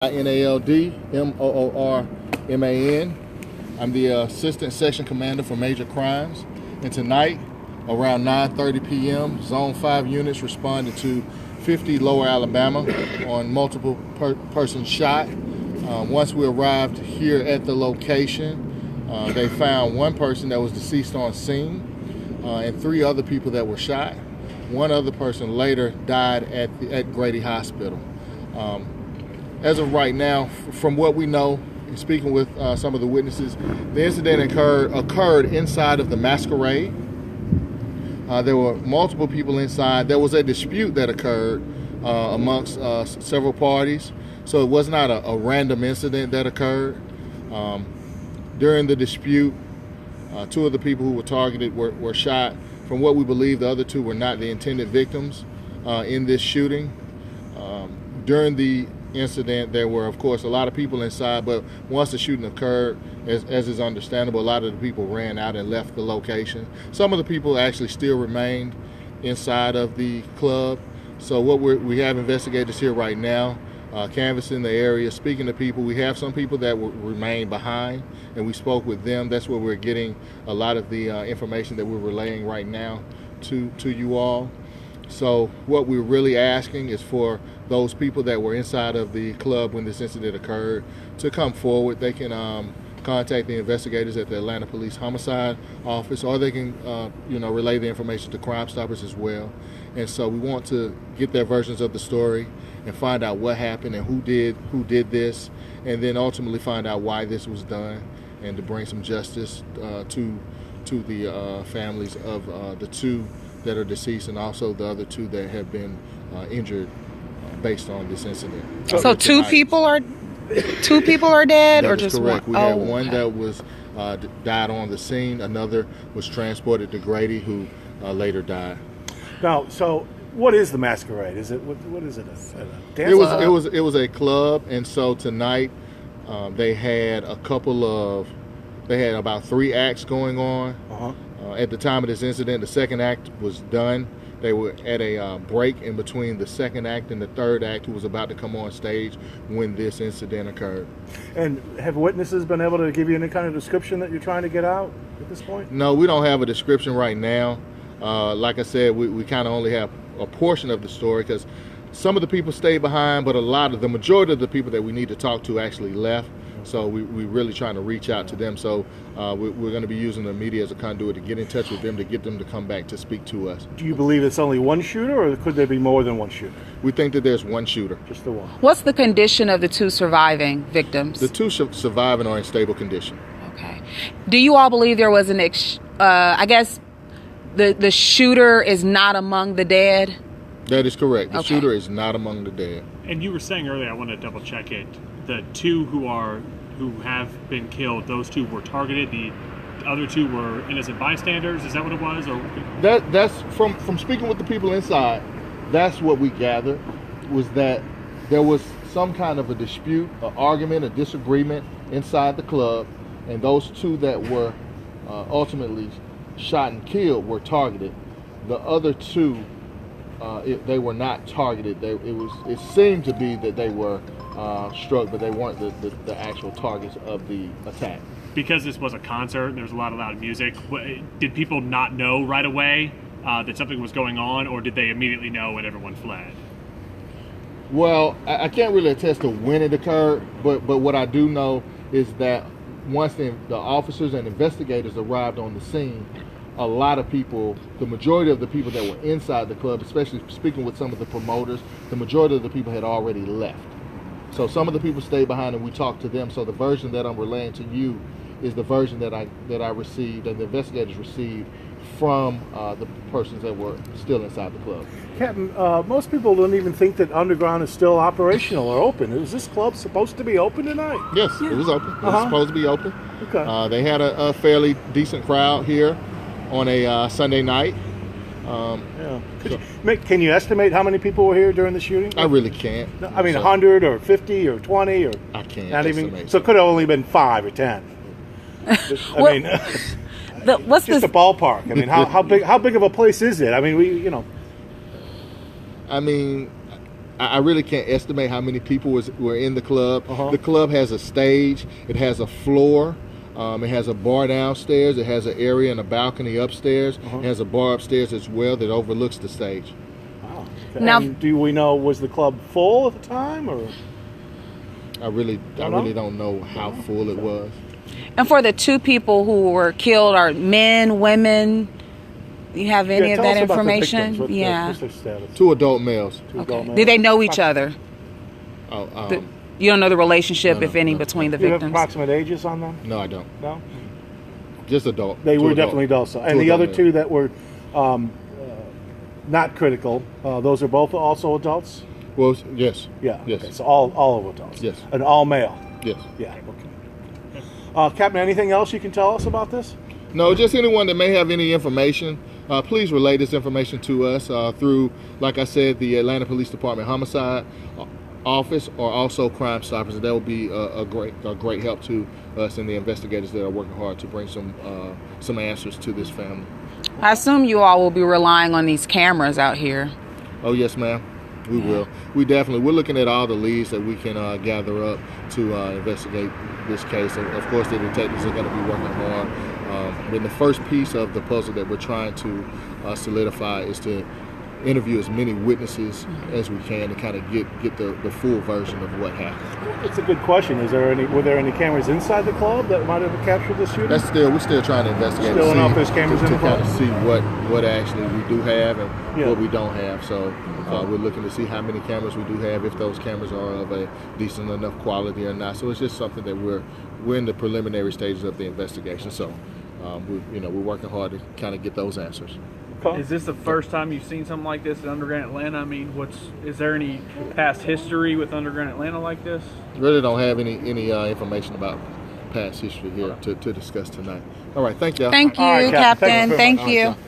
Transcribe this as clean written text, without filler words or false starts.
Naldmoorman. I'm the Assistant Section Commander for Major Crimes. And tonight, around 9:30 p.m., Zone 5 units responded to 50 Lower Alabama on multiple persons shot. Once we arrived here at the location, they found one person that was deceased on scene and 3 other people that were shot. One other person later died at Grady Hospital. As of right now, from what we know, speaking with some of the witnesses, the incident occurred inside of the masquerade. There were multiple people inside. There was a dispute that occurred amongst several parties, so it was not a random incident that occurred. During the dispute, 2 of the people who were targeted were shot. From what we believe, the other 2 were not the intended victims in this shooting. During the incident, there were, of course, a lot of people inside, but once the shooting occurred, as is understandable, a lot of the people ran out and left the location. Some of the people actually still remained inside of the club. So what we have investigators here right now, canvassing the area, speaking to people. We have some people that will remain behind, and we spoke with them. That's where we're getting a lot of the information that we're relaying right now to you all. So what we're really asking is for those people that were inside of the club when this incident occurred to come forward. They can contact the investigators at the Atlanta Police Homicide Office, or they can relay the information to Crime Stoppers as well. And so we want to get their versions of the story and find out what happened and who did this, and then ultimately find out why this was done, and to bring some justice to the families of the 2 that are deceased, and also the other 2 that have been injured based on this incident. So 2 people are dead, or just correct. one? We had one that was died on the scene. Another was transported to Grady, who later died. Now, so what is the masquerade? Is it what is it? A dance? It was a club, and so tonight they had about 3 acts going on. At the time of this incident, the second act was done. They were at a break in between the second act and the third act, who was about to come on stage when this incident occurred. And have witnesses been able to give you any kind of description that you're trying to get out at this point? No, we don't have a description right now. Like I said, we kind of only have a portion of the story, because some of the people stayed behind, but the majority of the people that we need to talk to actually left. So we're really trying to reach out to them. So we're going to be using the media as a conduit to get in touch with them, to get them to come back to speak to us. Do you believe it's only one shooter, or could there be more than one shooter? We think that there's one shooter. Just the one. What's the condition of the 2 surviving victims? The 2 surviving are in stable condition. Okay. Do you all believe there was I guess the shooter is not among the dead? That is correct. The Okay. shooter is not among the dead. And you were saying earlier, I want to double check it. The 2 who have been killed, those 2 were targeted. The other 2 were innocent bystanders. Is that what it was? Or That's from speaking with the people inside. That's what we gathered, was that there was some kind of a dispute, an argument, a disagreement inside the club, and those 2 that were ultimately shot and killed were targeted. The other 2, they were not targeted. It seemed to be that they were struck, but they weren't the actual targets of the attack. because this was a concert, there was a lot of loud music, did people not know right away that something was going on, or did they immediately know when everyone fled? Well, I can't really attest to when it occurred, but what I do know is that once the officers and investigators arrived on the scene, a lot of people, the majority of the people that were inside the club, especially speaking with some of the promoters, the majority of the people had already left. So some of the people stayed behind and we talked to them. So the version that I'm relaying to you is the version that I received and the investigators received from the persons that were still inside the club. Captain, most people don't even think that Underground is still operational or open. Is this club supposed to be open tonight? Yes, it was open. It was supposed to be open. Okay. They had a fairly decent crowd here on a Sunday night. Yeah. Can you estimate how many people were here during the shooting? I really can't. No, I mean, 100 or 50 or 20 or I can't. not even. estimate. So it could have only been 5 or 10. I mean, what's just a ballpark. I mean, how big of a place is it? I mean, I mean, I really can't estimate how many people were in the club. Uh-huh. The club has a stage. It has a floor. It has a bar downstairs. It has an area and a balcony upstairs. Uh-huh. It has a bar upstairs as well that overlooks the stage. Wow. Okay. Now- And do we know, was the club full at the time, or? I really don't know how full it was. And for the 2 people who were killed, are men, women? You have any of tell that us about the information? victims. What's their status? 2 adult males. Two adult males. Did they know each other? Oh, You don't know the relationship, No, if any, no. between the Do you have victims? approximate ages on them? no, I don't. No? Just adult. They 2 were adult. definitely adults. And 2 the adult other males. 2 that were not critical, those are both also adults? Well, yes. Yeah. Yes. Okay, so all of adults. Yes. And all male. Yes. Yeah. Okay. Captain, anything else you can tell us about this? No, just anyone that may have any information, please relay this information to us through, like I said, the Atlanta Police Department Homicide Office, or also Crime Stoppers. And that will be a great help to us and the investigators that are working hard to bring some answers to this family. I assume you all will be relying on these cameras out here. Oh, yes, ma'am. We will. We're looking at all the leads that we can gather up to investigate this case. And of course, the detectives are going to be working hard. And the first piece of the puzzle that we're trying to solidify is to interview as many witnesses as we can to kind of get the full version of what happened. It's a good question. Were there any cameras inside the club that might have captured the shooter? We're still trying to investigate. Still don't know if there's cameras in the to kind club? of see what actually we do have and Yeah. what we don't have. So we're looking to see how many cameras we do have, if those cameras are of a decent enough quality or not. So it's just something that we're in the preliminary stages of the investigation. So we're working hard to kind of get those answers. Okay. Is this the first time you've seen something like this in Underground Atlanta? I mean, is there any past history with Underground Atlanta like this? Really don't have any information about past history here to discuss tonight. All right, thank y'all. Thank you, All right, Captain. Captain. Thank Thank you very you. much.